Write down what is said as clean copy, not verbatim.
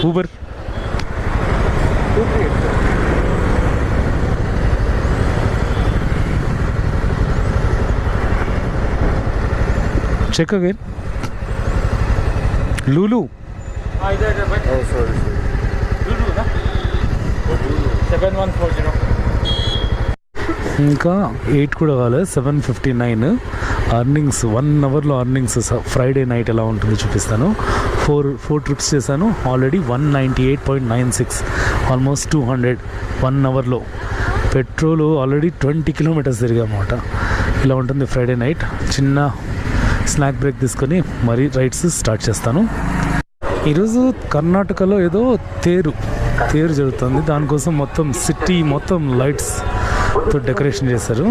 Uber check again Lulu ఇంకా 8 కూడా కాలేదు 7:59 అర్నింగ్స్ 1 అవర్లో అర్నింగ్స్ ఫ్రైడే నైట్ ఎలా ఉంటుందో చూపిస్తాను. ఫోర్ ట్రిప్స్ చేశాను ఆల్రెడీ 198.96 ఆల్మోస్ట్ 200 1 అవర్లో. పెట్రోల్ ఆల్రెడీ 20 కిలోమీటర్స్ తిరిగామన్నమాట. ఇలా ఉంటుంది ఫ్రైడే నైట్. చిన్న స్నాక్ బ్రేక్ తీసుకొని మరీ రైడ్స్ స్టార్ట్ చేస్తాను. ఈరోజు కర్ణాటకలో ఏదో తేరు జరుగుతుంది. దానికోసం మొత్తం సిటీ మొత్తం లైట్స్తో డెకరేషన్ చేశారు.